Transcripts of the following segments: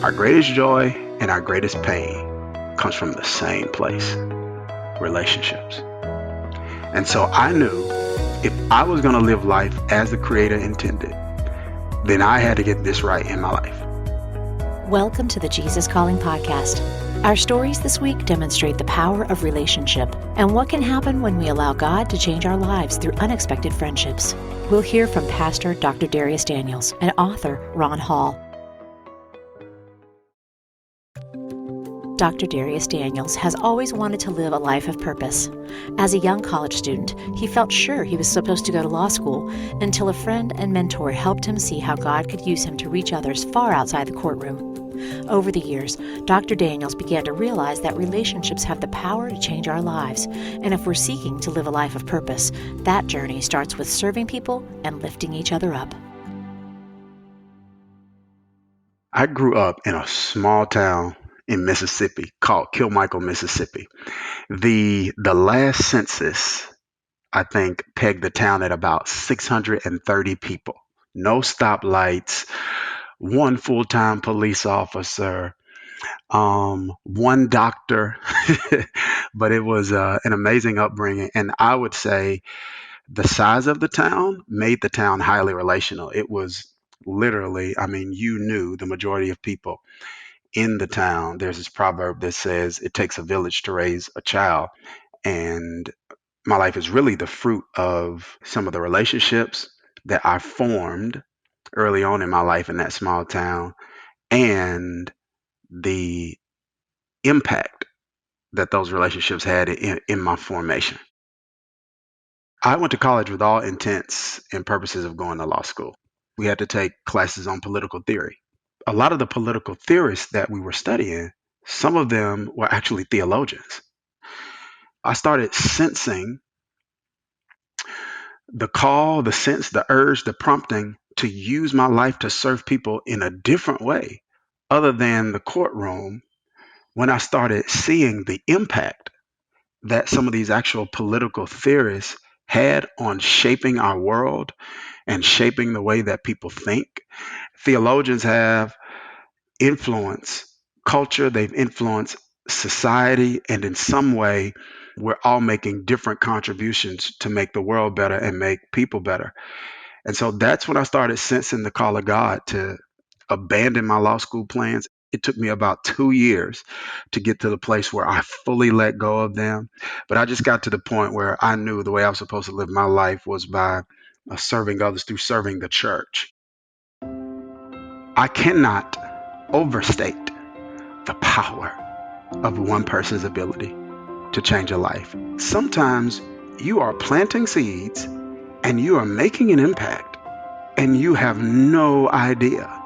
Our greatest joy and our greatest pain comes from the same place, relationships. And so I knew if I was going to live life as the Creator intended, then I had to get this right in my life. Welcome to the Jesus Calling Podcast. Our stories this week demonstrate the power of relationship and what can happen when we allow God to change our lives through unexpected friendships. We'll hear from Pastor Dr. Darius Daniels and author Ron Hall. Dr. Darius Daniels has always wanted to live a life of purpose. As a young college student, he felt sure he was supposed to go to law school until a friend and mentor helped him see how God could use him to reach others far outside the courtroom. Over the years, Dr. Daniels began to realize that relationships have the power to change our lives, and if we're seeking to live a life of purpose, that journey starts with serving people and lifting each other up. I grew up in a small town in Mississippi called Kilmichael, Mississippi. The last census, I think, pegged the town at about 630 people. No stoplights, one full-time police officer, one doctor, but it was an amazing upbringing. And I would say the size of the town made the town highly relational. It was literally, you knew the majority of people in the town. There's this proverb that says it takes a village to raise a child. And my life is really the fruit of some of the relationships that I formed early on in my life in that small town and the impact that those relationships had in my formation. I went to college with all intents and purposes of going to law school. We had to take classes on political theory. A lot of the political theorists that we were studying, some of them were actually theologians. I started sensing the call, the sense, the urge, the prompting to use my life to serve people in a different way other than the courtroom when I started seeing the impact that some of these actual political theorists had on shaping our world and shaping the way that people think. Theologians have influenced culture, they've influenced society, and in some way, we're all making different contributions to make the world better and make people better. And so that's when I started sensing the call of God to abandon my law school plans. It took me about 2 years to get to the place where I fully let go of them. But I just got to the point where I knew the way I was supposed to live my life was by serving others through serving the church. I cannot overstate the power of one person's ability to change a life. Sometimes you are planting seeds and you are making an impact and you have no idea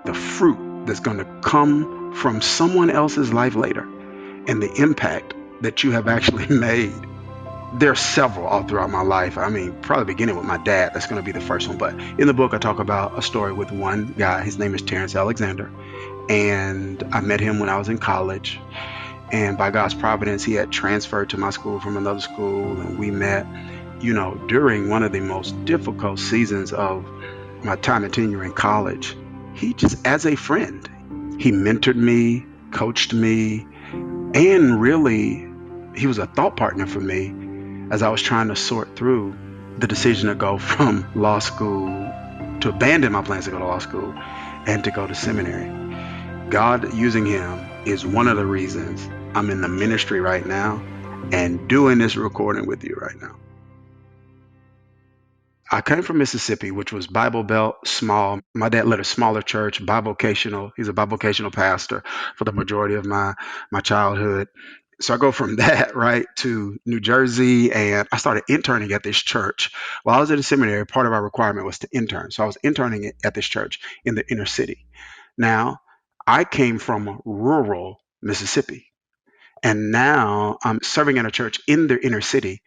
the fruit that's going to come from someone else's life later and the impact that you have actually made. There are several all throughout my life. Probably beginning with my dad. That's going to be the first one. But in the book, I talk about a story with one guy. His name is Terrence Alexander. And I met him when I was in college. And by God's providence, he had transferred to my school from another school. And we met, during one of the most difficult seasons of my time and tenure in college. He just, as a friend, he mentored me, coached me, and really, he was a thought partner for me as I was trying to sort through the decision to go from law school, to abandon my plans to go to law school, and to go to seminary. God using him is one of the reasons I'm in the ministry right now and doing this recording with you right now. I came from Mississippi, which was Bible Belt, small. My dad led a smaller church, bivocational. He's a bivocational pastor for the majority of my childhood. So I go from that, right, to New Jersey, and I started interning at this church. While I was at a seminary, part of our requirement was to intern. So I was interning at this church in the inner city. Now, I came from rural Mississippi, and now I'm serving in a church in the inner city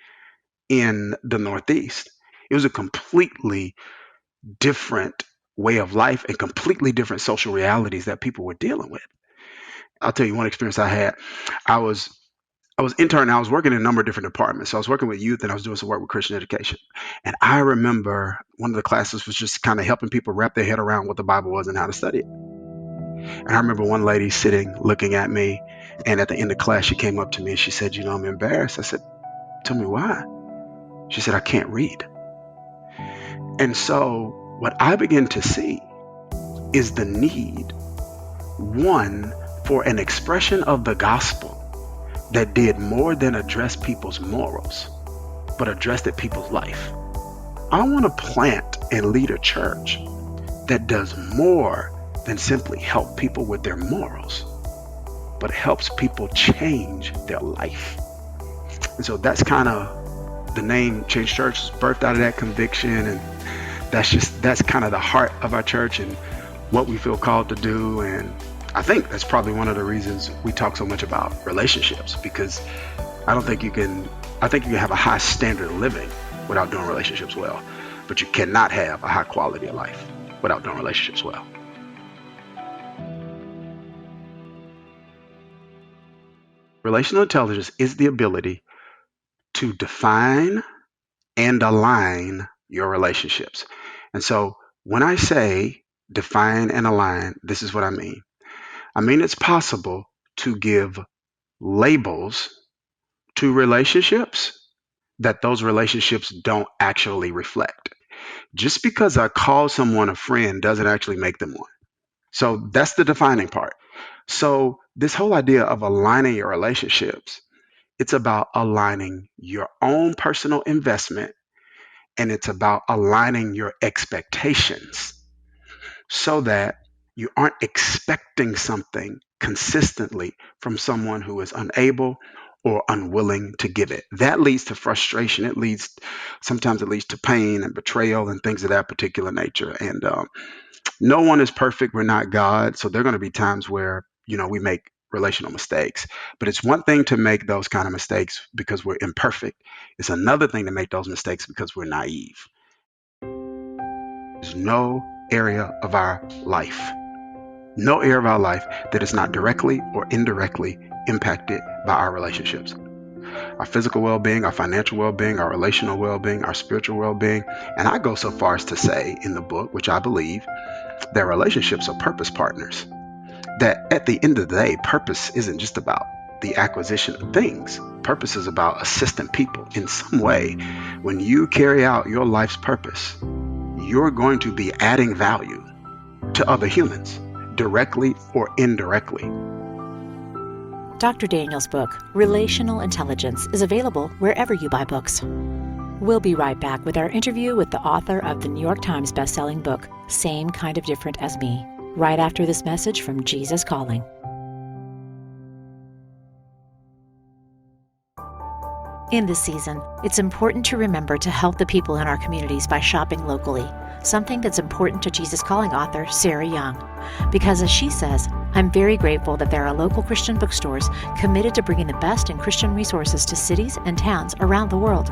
in the Northeast. It was a completely different way of life and completely different social realities that people were dealing with. I'll tell you one experience I had. I was interning. I was working in a number of different departments. So I was working with youth and I was doing some work with Christian education. And I remember one of the classes was just kind of helping people wrap their head around what the Bible was and how to study it. And I remember one lady sitting looking at me, and at the end of class, she came up to me and she said, I'm embarrassed. I said, tell me why. She said, I can't read. And so what I began to see is the need, one, for an expression of the gospel that did more than address people's morals, but addressed at people's life. I want to plant and lead a church that does more than simply help people with their morals, but helps people change their life. And so that's kind of the name Change Church is birthed out of that conviction. And that's kind of the heart of our church and what we feel called to do. And I think that's probably one of the reasons we talk so much about relationships, because I think you can have a high standard of living without doing relationships well, but you cannot have a high quality of life without doing relationships well. Relational intelligence is the ability to define and align your relationships. And so when I say define and align, this is what I mean. I mean, it's possible to give labels to relationships that those relationships don't actually reflect. Just because I call someone a friend doesn't actually make them one. So that's the defining part. So this whole idea of aligning your relationships, it's about aligning your own personal investment, and it's about aligning your expectations so that you aren't expecting something consistently from someone who is unable or unwilling to give it. That leads to frustration. Sometimes it leads to pain and betrayal and things of that particular nature. And no one is perfect. We're not God. So there are going to be times where, we make relational mistakes. But it's one thing to make those kind of mistakes because we're imperfect. It's another thing to make those mistakes because we're naive. There's no area of our life that is not directly or indirectly impacted by our relationships. Our physical well-being, our financial well-being, our relational well-being, our spiritual well-being. And I go so far as to say in the book, which I believe, that relationships are purpose partners. That at the end of the day, purpose isn't just about the acquisition of things. Purpose is about assisting people in some way. When you carry out your life's purpose, you're going to be adding value to other humans, directly or indirectly. Dr. Daniels' book, Relational Intelligence, is available wherever you buy books. We'll be right back with our interview with the author of the New York Times bestselling book, Same Kind of Different as Me, right after this message from Jesus Calling. In this season, it's important to remember to help the people in our communities by shopping locally, something that's important to Jesus Calling author Sarah Young. Because as she says, I'm very grateful that there are local Christian bookstores committed to bringing the best in Christian resources to cities and towns around the world.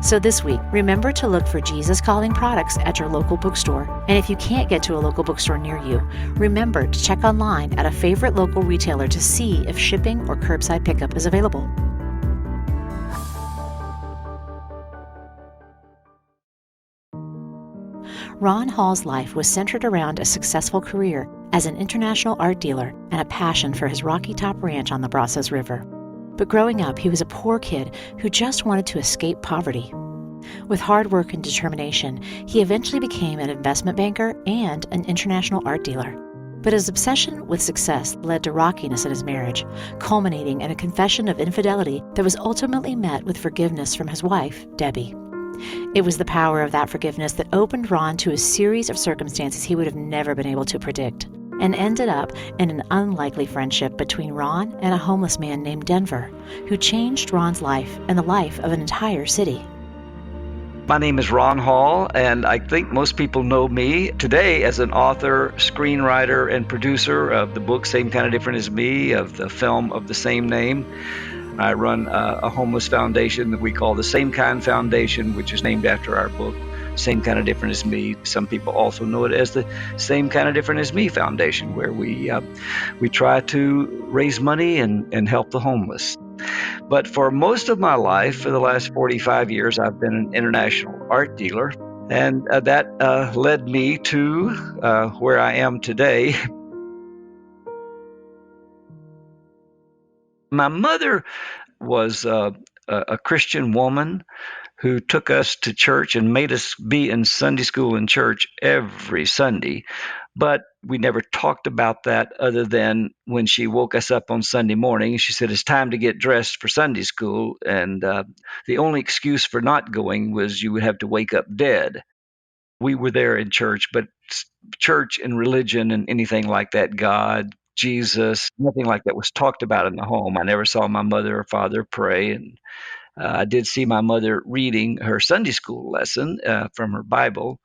So this week, remember to look for Jesus Calling products at your local bookstore. And if you can't get to a local bookstore near you, remember to check online at a favorite local retailer to see if shipping or curbside pickup is available. Ron Hall's life was centered around a successful career as an international art dealer and a passion for his Rocky Top ranch on the Brazos River. But growing up, he was a poor kid who just wanted to escape poverty. With hard work and determination, he eventually became an investment banker and an international art dealer. But his obsession with success led to rockiness in his marriage, culminating in a confession of infidelity that was ultimately met with forgiveness from his wife, Debbie. It was the power of that forgiveness that opened Ron to a series of circumstances he would have never been able to predict, and ended up in an unlikely friendship between Ron and a homeless man named Denver, who changed Ron's life and the life of an entire city. My name is Ron Hall, and I think most people know me today as an author, screenwriter, and producer of the book Same Kind of Different as Me, of the film of the same name. I run a homeless foundation that we call the Same Kind Foundation, which is named after our book, Same Kind of Different as Me. Some people also know it as the Same Kind of Different as Me Foundation, where we try to raise money and help the homeless. But for most of my life, for the last 45 years, I've been an international art dealer, and that led me to where I am today. My mother was a Christian woman who took us to church and made us be in Sunday school and church every Sunday. But we never talked about that other than when she woke us up on Sunday morning. She said, "It's time to get dressed for Sunday school." And the only excuse for not going was you would have to wake up dead. We were there in church, but church and religion and anything like that, God, Jesus, nothing like that was talked about in the home. I never saw my mother or father pray. And I did see my mother reading her Sunday school lesson from her Bible,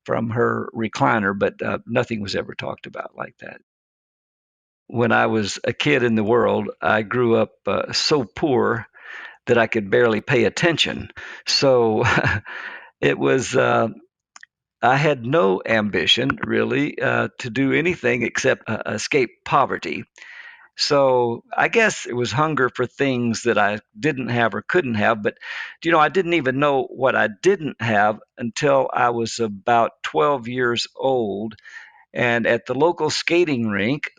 from her recliner, but nothing was ever talked about like that. When I was a kid in the world, I grew up so poor that I could barely pay attention. So it was, I had no ambition really to do anything except escape poverty. So I guess it was hunger for things that I didn't have or couldn't have. But, I didn't even know what I didn't have until I was about 12 years old. And at the local skating rink,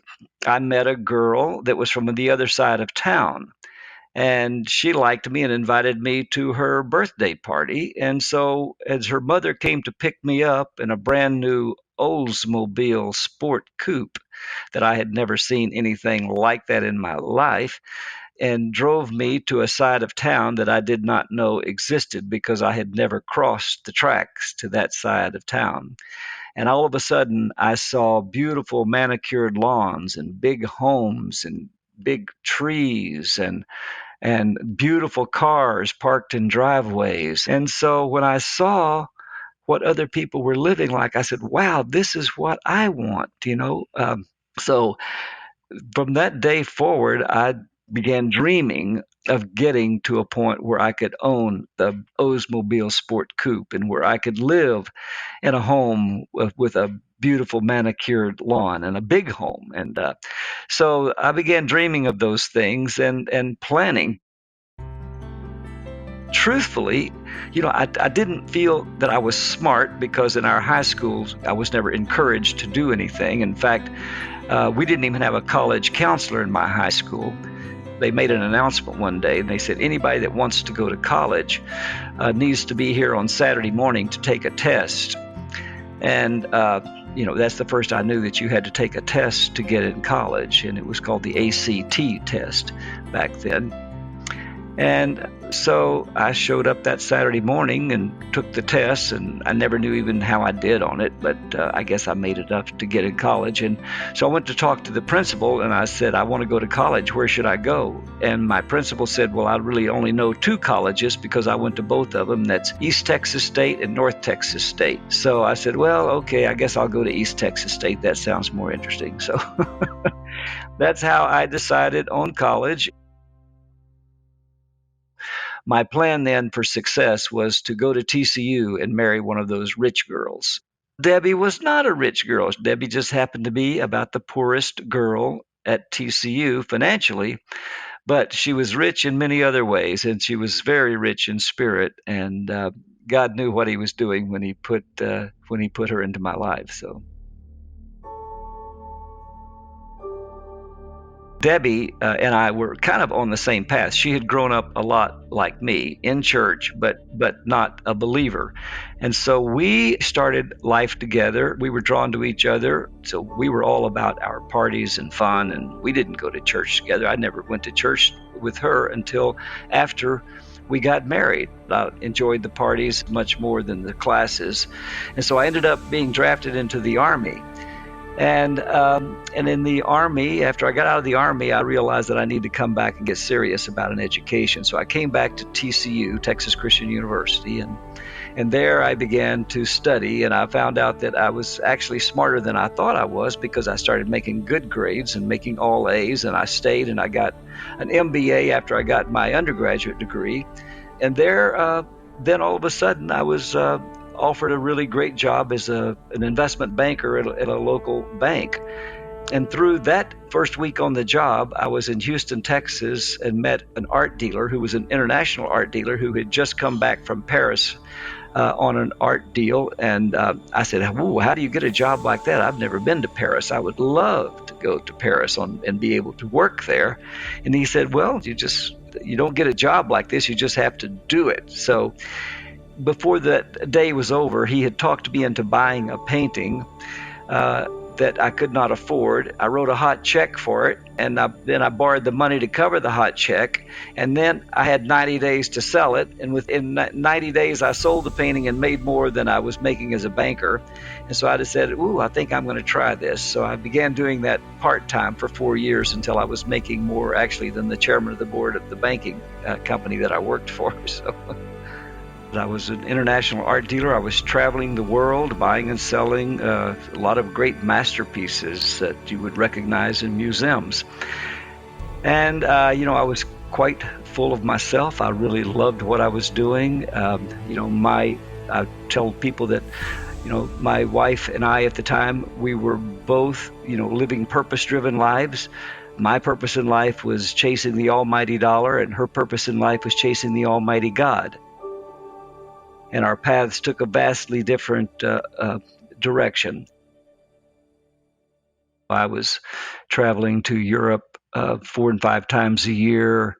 I met a girl that was from the other side of town. And she liked me and invited me to her birthday party. And so, as her mother came to pick me up in a brand new Oldsmobile Sport Coupe that I had never seen anything like that in my life, and drove me to a side of town that I did not know existed because I had never crossed the tracks to that side of town. And all of a sudden, I saw beautiful manicured lawns and big homes and big trees and beautiful cars parked in driveways. And so when I saw what other people were living like, I said, wow, this is what I want. So from that day forward, I began dreaming of getting to a point where I could own the Oldsmobile Sport Coupe and where I could live in a home with a beautiful manicured lawn and a big home. And so I began dreaming of those things and planning. Truthfully, I didn't feel that I was smart because in our high schools, I was never encouraged to do anything. In fact, we didn't even have a college counselor in my high school. They made an announcement one day and they said anybody that wants to go to college needs to be here on Saturday morning to take a test. And, that's the first I knew that you had to take a test to get in college. And it was called the ACT test back then. And so I showed up that Saturday morning and took the test, and I never knew even how I did on it, but I guess I made enough to get in college. And so I went to talk to the principal, and I said, I want to go to college. Where should I go? And my principal said, well, I really only know two colleges because I went to both of them. That's East Texas State and North Texas State. So I said, well, okay, I guess I'll go to East Texas State. That sounds more interesting. So that's how I decided on college. My plan then for success was to go to TCU and marry one of those rich girls. Debbie was not a rich girl. Debbie just happened to be about the poorest girl at TCU financially, but she was rich in many other ways, and she was very rich in spirit. And God knew what He was doing when He put her into my life. So. Debbie and I were kind of on the same path. She had grown up a lot like me in church, but not a believer. And so we started life together. We were drawn to each other. So we were all about our parties and fun, and we didn't go to church together. I never went to church with her until after we got married. I enjoyed the parties much more than the classes. And so I ended up being drafted into the Army. And in the Army, after I got out of the Army, I realized that I needed to come back and get serious about an education. So I came back to TCU, Texas Christian University, and there I began to study. And I found out that I was actually smarter than I thought I was because I started making good grades and making all A's. And I stayed and I got an MBA after I got my undergraduate degree. And there, then all of a sudden, I was offered a really great job as an investment banker at a local bank. And through that first week on the job, I was in Houston, Texas, and met an art dealer who was an international art dealer who had just come back from Paris on an art deal. And I said, "Ooh, how do you get a job like that? I've never been to Paris. I would love to go to Paris and be able to work there. And he said, well, you don't get a job like this. You just have to do it. So before that day was over, he had talked me into buying a painting that I could not afford. I wrote a hot check for it, and then I borrowed the money to cover the hot check, and then I had 90 days to sell it, and within 90 days I sold the painting and made more than I was making as a banker. And so I just said, I think I'm going to try this. So I began doing that part-time for 4 years until I was making more actually than the chairman of the board of the banking company that I worked for. So I was an international art dealer. I was traveling the world, buying and selling a lot of great masterpieces that you would recognize in museums. And, I was quite full of myself. I really loved what I was doing. I tell people that, my wife and I at the time, we were both, living purpose-driven lives. My purpose in life was chasing the almighty dollar, and her purpose in life was chasing the almighty God. And our paths took a vastly different direction. I was traveling to Europe 4 and 5 times a year.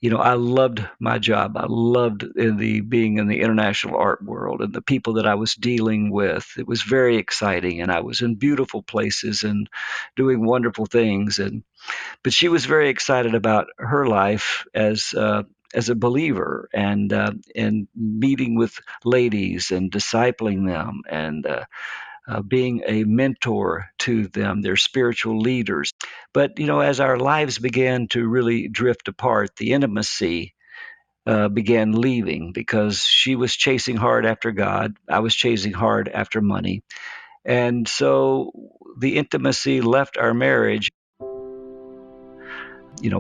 I loved my job. I loved being in the international art world and the people that I was dealing with. It was very exciting, and I was in beautiful places and doing wonderful things. But she was very excited about her life as a believer and meeting with ladies and discipling them and being a mentor to them, their spiritual leaders. But, as our lives began to really drift apart, the intimacy began leaving because she was chasing hard after God. I was chasing hard after money. And so the intimacy left our marriage.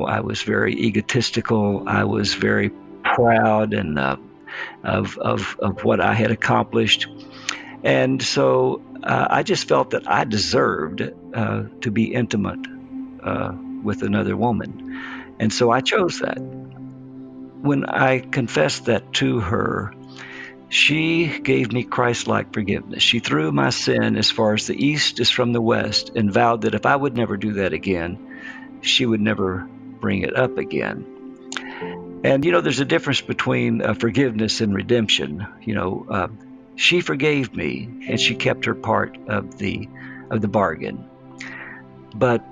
I was very egotistical. I was very proud and of what I had accomplished. And so I just felt that I deserved to be intimate with another woman. And so I chose that. When I confessed that to her, she gave me Christ-like forgiveness. She threw my sin as far as the east is from the west and vowed that if I would never do that again, she would never bring it up again. And, there's a difference between forgiveness and redemption. She forgave me and she kept her part of the bargain. But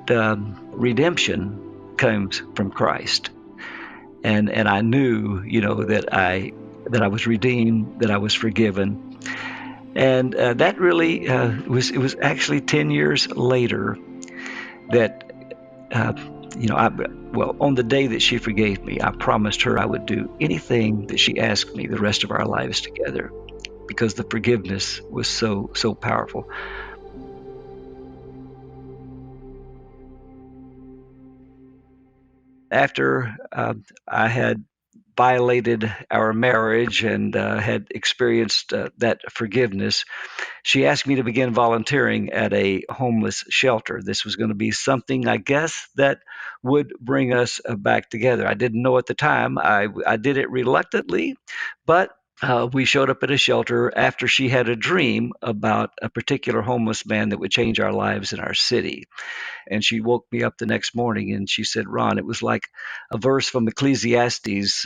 redemption comes from Christ. And I knew, that I was redeemed, that I was forgiven. And that really it was actually 10 years later that on the day that she forgave me, I promised her I would do anything that she asked me the rest of our lives together, because the forgiveness was so powerful. After I had violated our marriage and had experienced that forgiveness, she asked me to begin volunteering at a homeless shelter. This was going to be something, I guess, that would bring us back together. I didn't know at the time. I did it reluctantly, but we showed up at a shelter after she had a dream about a particular homeless man that would change our lives in our city. And she woke me up the next morning and she said, Ron, it was like a verse from Ecclesiastes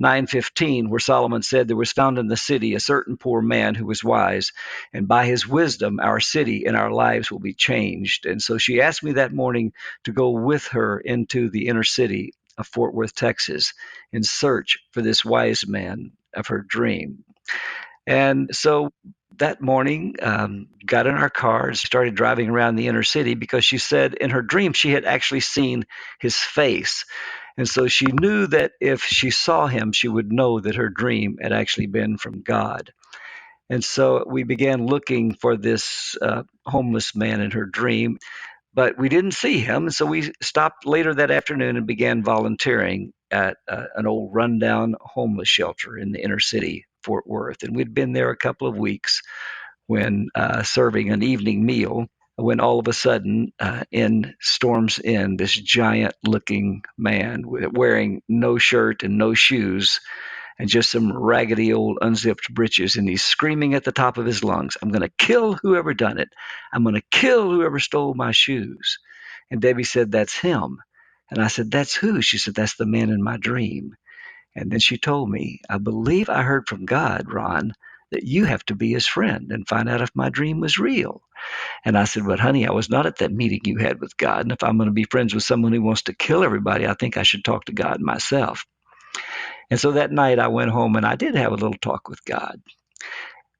9:15, where Solomon said, there was found in the city a certain poor man who was wise, and by his wisdom our city and our lives will be changed. And so she asked me that morning to go with her into the inner city of Fort Worth, Texas, in search for this wise man of her dream. And so that morning, got in our car and started driving around the inner city, because she said in her dream she had actually seen his face. And so she knew that if she saw him, she would know that her dream had actually been from God. And so we began looking for this homeless man in her dream, but we didn't see him. So we stopped later that afternoon and began volunteering at an old rundown homeless shelter in the inner city, Fort Worth. And we'd been there a couple of weeks when serving an evening meal, when all of a sudden in storms in this giant looking man wearing no shirt and no shoes and just some raggedy old unzipped breeches, and he's screaming at the top of his lungs, I'm going to kill whoever done it. I'm going to kill whoever stole my shoes. And Debbie said, "That's him." And I said, "That's who?" She said, "That's the man in my dream." And then she told me, "I believe I heard from God, Ron, that you have to be his friend and find out if my dream was real." And I said, "But honey, I was not at that meeting you had with God. And if I'm going to be friends with someone who wants to kill everybody, I think I should talk to God myself." And so that night I went home and I did have a little talk with God.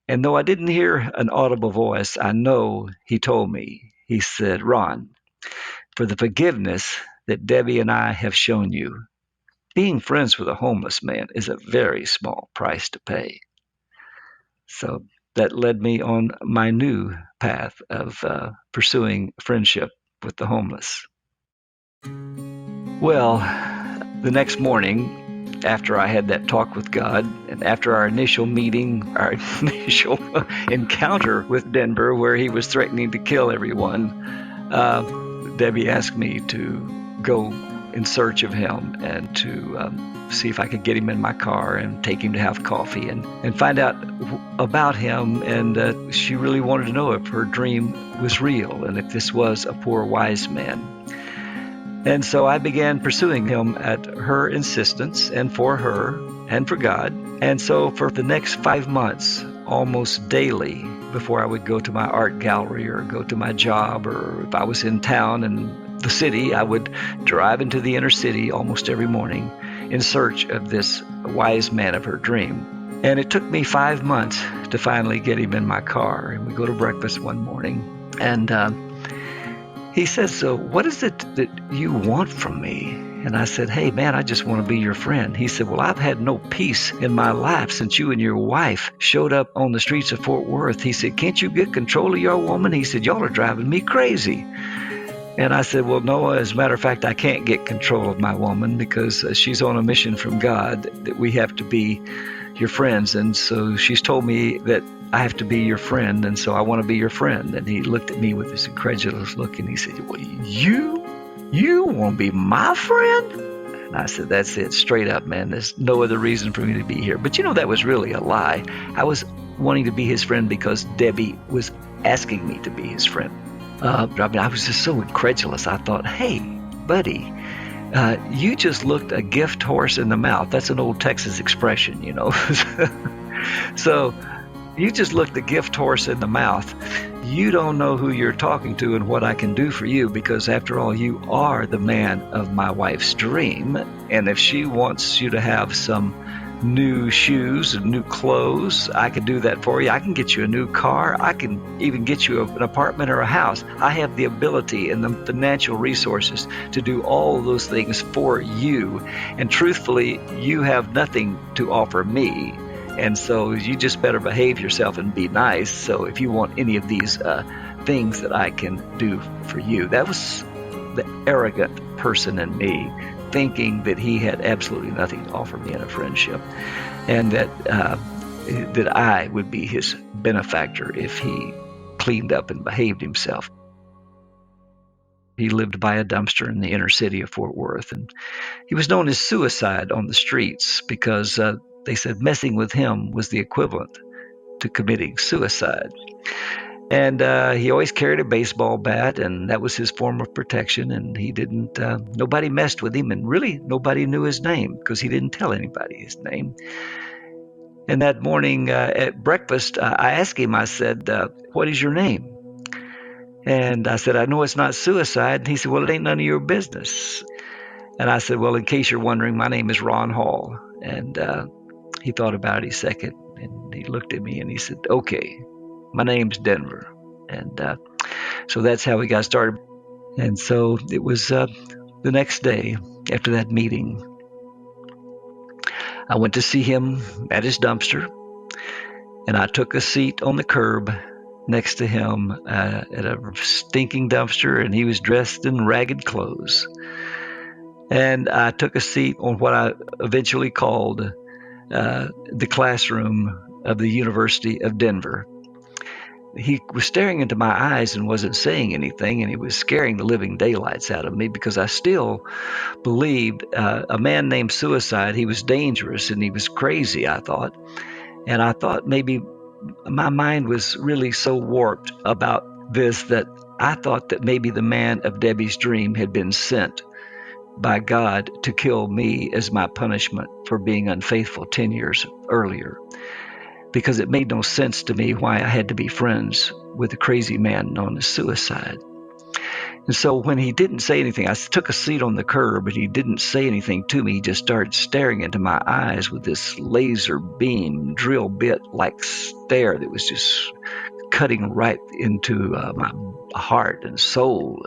And though I didn't hear an audible voice, I know he told me, he said, "Ron, for the forgiveness that Debbie and I have shown you, being friends with a homeless man is a very small price to pay." So that led me on my new path of pursuing friendship with the homeless. Well, the next morning, after I had that talk with God, and after our initial meeting, our initial encounter with Denver, where he was threatening to kill everyone, Debbie asked me to go in search of him and to see if I could get him in my car and take him to have coffee and find out about him. And she really wanted to know if her dream was real and if this was a poor wise man. And so I began pursuing him at her insistence and for her and for God. And so for the next 5 months, almost daily, before I would go to my art gallery or go to my job, or if I was in town in the city, I would drive into the inner city almost every morning in search of this wise man of her dream. And it took me 5 months to finally get him in my car. And we go to breakfast one morning, and he says, "So what is it that you want from me?" And I said, "Hey, man, I just want to be your friend." He said, "Well, I've had no peace in my life since you and your wife showed up on the streets of Fort Worth." He said, "Can't you get control of your woman?" He said, "Y'all are driving me crazy." And I said, "Well, no, as a matter of fact, I can't get control of my woman because she's on a mission from God that we have to be your friends. And so she's told me that I have to be your friend, and so I want to be your friend." And he looked at me with this incredulous look, and he said, "Well, you want to be my friend?" And I said, "That's it, straight up, man. There's no other reason for me to be here." But that was really a lie. I was wanting to be his friend because Debbie was asking me to be his friend. I was just so incredulous. I thought, "Hey, buddy, you just looked a gift horse in the mouth." That's an old Texas expression, So you just looked a gift horse in the mouth. You don't know who you're talking to and what I can do for you, because after all, you are the man of my wife's dream. And if she wants you to have some new shoes and new clothes, I can do that for you. I can get you a new car. I can even get you an apartment or a house. I have the ability and the financial resources to do all of those things for you. And truthfully, you have nothing to offer me. And so you just better behave yourself and be nice. So if you want any of these things that I can do for you. That was the arrogant person in me, thinking that he had absolutely nothing to offer me in a friendship, and that I would be his benefactor if he cleaned up and behaved himself. He lived by a dumpster in the inner city of Fort Worth, and he was known as Suicide on the streets because they said messing with him was the equivalent to committing suicide. And he always carried a baseball bat, and that was his form of protection. And he didn't, nobody messed with him, and really nobody knew his name because he didn't tell anybody his name. And that morning at breakfast, I asked him, I said, "What is your name?" And I said, "I know it's not Suicide." And he said, "Well, it ain't none of your business." And I said, "Well, in case you're wondering, my name is Ron Hall." And he thought about it a second, and he looked at me and he said, "Okay, my name's Denver." And so that's how we got started. And so it was the next day after that meeting, I went to see him at his dumpster, and I took a seat on the curb next to him at a stinking dumpster, and he was dressed in ragged clothes. And I took a seat on what I eventually called the classroom of the University of Denver. He was staring into my eyes and wasn't saying anything, and he was scaring the living daylights out of me because I still believed a man named Suicide, he was dangerous and he was crazy, I thought. And I thought maybe my mind was really so warped about this that I thought that maybe the man of Debbie's dream had been sent by God to kill me as my punishment for being unfaithful 10 years earlier, because it made no sense to me why I had to be friends with a crazy man known as suicide. And so when he didn't say anything, I took a seat on the curb and he didn't say anything to me. He just started staring into my eyes with this laser beam, drill bit like stare that was just cutting right into my heart and soul.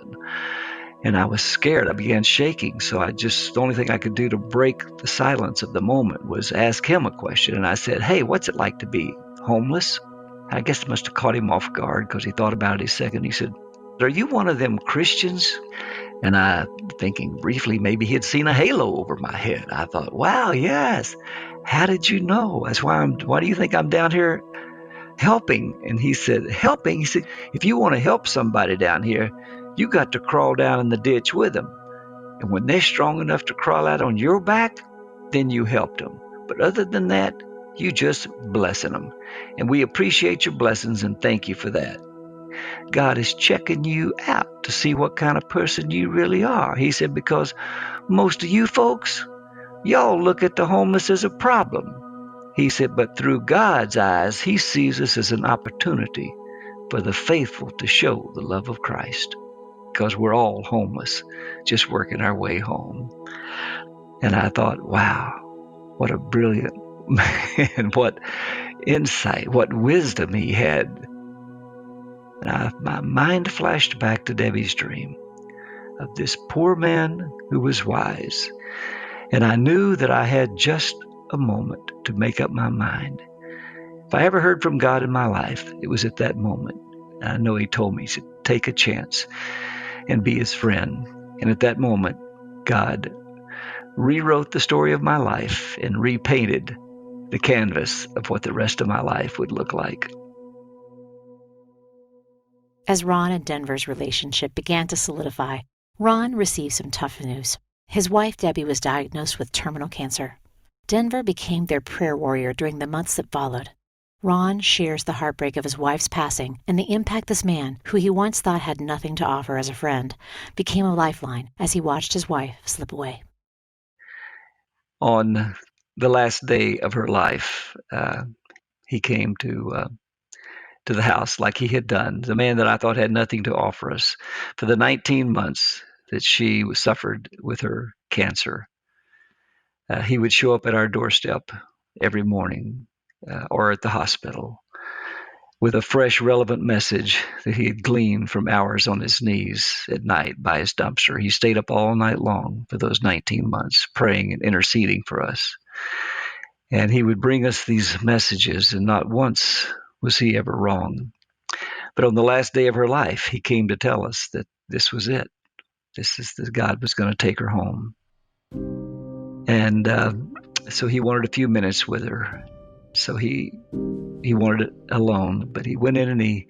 And I was scared. I began shaking. So the only thing I could do to break the silence of the moment was ask him a question. And I said, "Hey, what's it like to be homeless?" I guess it must have caught him off guard because he thought about it a second. He said, "Are you one of them Christians?" And I, thinking briefly, maybe he had seen a halo over my head. I thought, wow, yes. How did you know? Why do you think I'm down here helping? And he said, helping? He said, if you want to help somebody down here, you got to crawl down in the ditch with them. And when they're strong enough to crawl out on your back, then you helped them. But other than that, you just blessing them. And we appreciate your blessings and thank you for that. God is checking you out to see what kind of person you really are. He said, because most of you folks, y'all look at the homeless as a problem. He said, but through God's eyes, he sees us as an opportunity for the faithful to show the love of Christ, because we're all homeless, just working our way home. And I thought, wow, what a brilliant man, what insight, what wisdom he had. And my mind flashed back to Debbie's dream of this poor man who was wise. And I knew that I had just a moment to make up my mind. If I ever heard from God in my life, it was at that moment. And I know he told me to take a chance and be his friend. And at that moment, God rewrote the story of my life and repainted the canvas of what the rest of my life would look like. As Ron and Denver's relationship began to solidify, Ron received some tough news. His wife, Debbie, was diagnosed with terminal cancer. Denver became their prayer warrior during the months that followed. Ron shares the heartbreak of his wife's passing and the impact this man, who he once thought had nothing to offer as a friend, became a lifeline as he watched his wife slip away. On the last day of her life, he came to the house like he had done, the man that I thought had nothing to offer us. For the 19 months that she suffered with her cancer, he would show up at our doorstep every morning or at the hospital with a fresh, relevant message that he had gleaned from hours on his knees at night by his dumpster. He stayed up all night long for those 19 months, praying and interceding for us. And he would bring us these messages, and not once was he ever wrong. But on the last day of her life, he came to tell us that this was it. That God was going to take her home. And so he wanted a few minutes with her. So he wanted it alone, but he went in and he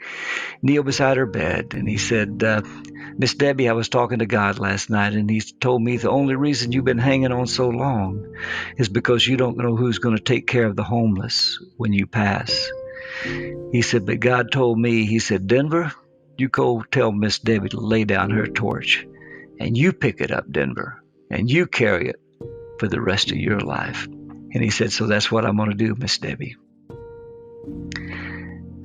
kneeled beside her bed and he said, Miss Debbie, I was talking to God last night and he told me the only reason you've been hanging on so long is because you don't know who's going to take care of the homeless when you pass. He said, but God told me, he said, Denver, you go tell Miss Debbie to lay down her torch and you pick it up, Denver, and you carry it for the rest of your life. And he said, so that's what I'm going to do, Miss Debbie.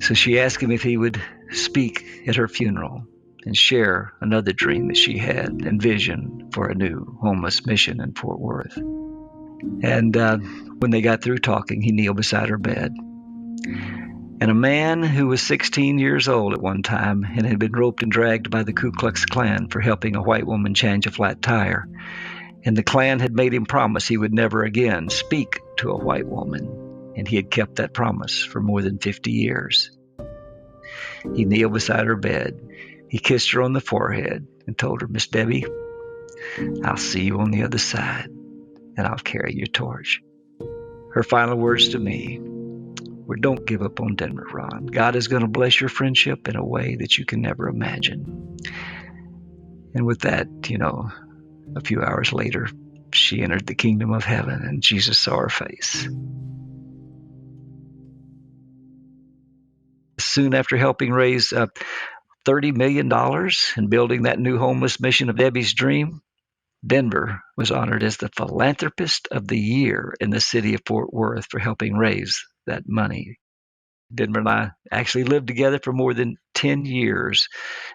So she asked him if he would speak at her funeral and share another dream that she had and vision for a new homeless mission in Fort Worth. And when they got through talking, he kneeled beside her bed. And a man who was 16 years old at one time and had been roped and dragged by the Ku Klux Klan for helping a white woman change a flat tire. And the Klan had made him promise he would never again speak to a white woman. And he had kept that promise for more than 50 years. He kneeled beside her bed. He kissed her on the forehead and told her, Miss Debbie, I'll see you on the other side and I'll carry your torch. Her final words to me were, don't give up on Denver, Ron. God is going to bless your friendship in a way that you can never imagine. And with that, a few hours later, she entered the kingdom of heaven and Jesus saw her face. Soon after helping raise $30 million in building that new homeless mission of Debbie's dream. Denver was honored as the Philanthropist of the Year in the city of Fort Worth for helping raise that money. Denver and I actually lived together for more than 10 years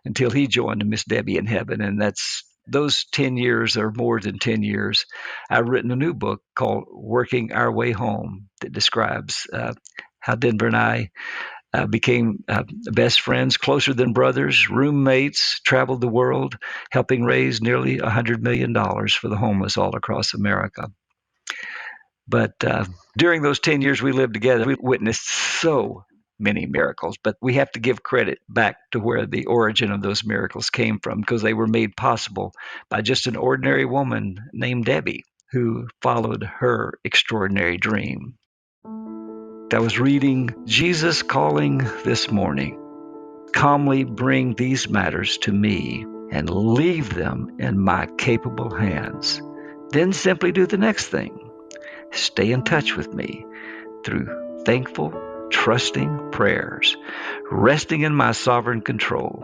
until he joined Miss Debbie in heaven. And that's those 10 years or more than 10 years. I've written a new book called Working Our Way Home that describes how Denver and I became best friends, closer than brothers, roommates, traveled the world, helping raise nearly $100 million for the homeless all across America. But during those 10 years we lived together, we witnessed so many miracles. But we have to give credit back to where the origin of those miracles came from, because they were made possible by just an ordinary woman named Debbie who followed her extraordinary dream. I was reading Jesus Calling this morning. Calmly bring these matters to me and leave them in my capable hands. Then simply do the next thing. Stay in touch with me through thankful, trusting prayers, resting in my sovereign control.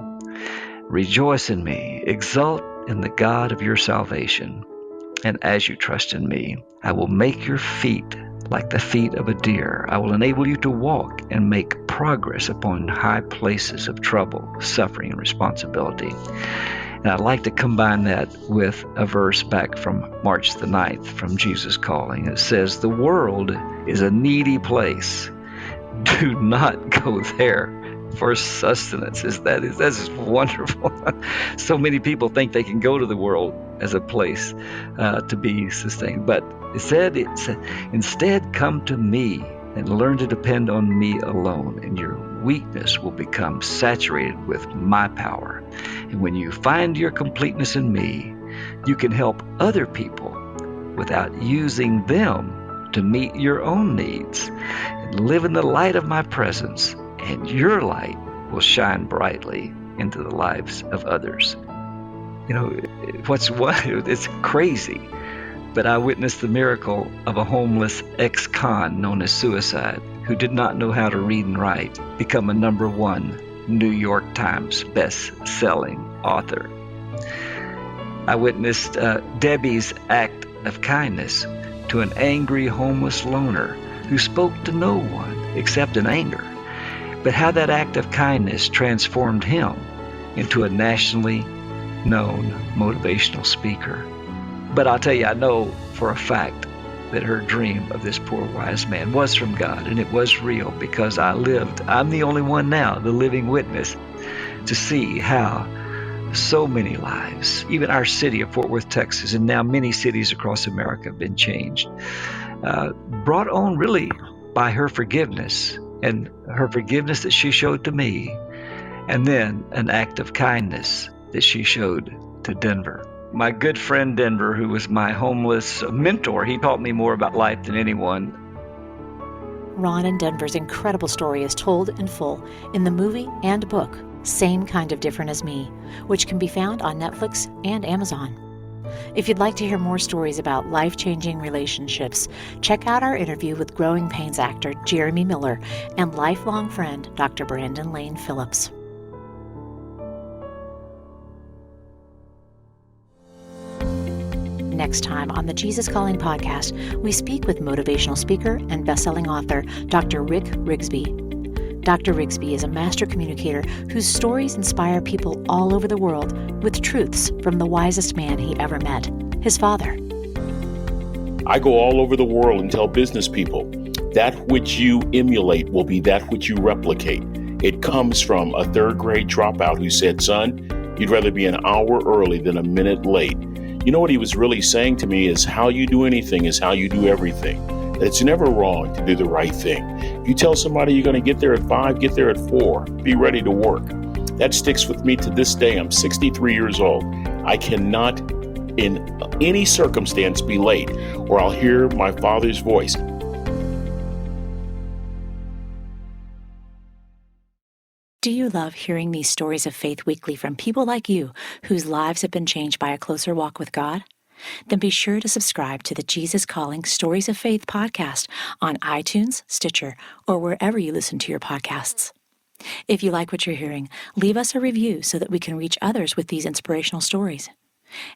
Rejoice in me, exult in the God of your salvation. And as you trust in me, I will make your feet like the feet of a deer. I will enable you to walk and make progress upon high places of trouble, suffering, and responsibility. And I'd like to combine that with a verse back from March the 9th from Jesus Calling. It says, the world is a needy place. Do not go there for sustenance. That's wonderful. So many people think they can go to the world as a place to be sustained. But it said, instead come to me and learn to depend on me alone, and your weakness will become saturated with my power. And when you find your completeness in me, you can help other people without using them to meet your own needs. And live in the light of my presence, and your light will shine brightly into the lives of others. You know, it's crazy, but I witnessed the miracle of a homeless ex-con known as Suicide, who did not know how to read and write, become a #1 New York Times best-selling author. I witnessed Debbie's act of kindness to an angry homeless loner who spoke to no one except in anger, but how that act of kindness transformed him into a nationally known motivational speaker. But I'll tell you, I know for a fact that her dream of this poor wise man was from God, and it was real, because I'm the only one now, the living witness, to see how so many lives, even our city of Fort Worth, Texas, and now many cities across America have been changed, brought on really by her forgiveness, and her forgiveness that she showed to me, and then an act of kindness that she showed to Denver. My good friend Denver, who was my homeless mentor, he taught me more about life than anyone. Ron and Denver's incredible story is told in full in the movie and book, Same Kind of Different as Me, which can be found on Netflix and Amazon. If you'd like to hear more stories about life-changing relationships, check out our interview with Growing Pains actor Jeremy Miller and lifelong friend Dr. Brandon Lane Phillips. Next time on the Jesus Calling podcast, we speak with motivational speaker and best-selling author Dr. Rick Rigsby. Dr. Rigsby is a master communicator whose stories inspire people all over the world with truths from the wisest man he ever met, his father. I go all over the world and tell business people, that which you emulate will be that which you replicate. It comes from a third-grade dropout who said, son, you'd rather be an hour early than a minute late. You know what he was really saying to me is how you do anything is how you do everything. That it's never wrong to do the right thing. If you tell somebody you're going to get there at 5, get there at 4. Be ready to work. That sticks with me to this day. I'm 63 years old. I cannot in any circumstance be late, or I'll hear my Father's voice. Do you love hearing these stories of faith weekly from people like you whose lives have been changed by a closer walk with God? Then be sure to subscribe to the Jesus Calling Stories of Faith podcast on iTunes, Stitcher, or wherever you listen to your podcasts. If you like what you're hearing, leave us a review so that we can reach others with these inspirational stories.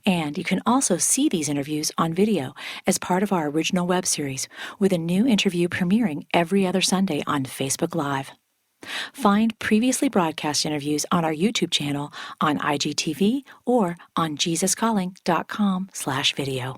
And you can also see these interviews on video as part of our original web series, with a new interview premiering every other Sunday on Facebook Live. Find previously broadcast interviews on our YouTube channel, on IGTV, or on JesusCalling.com/video.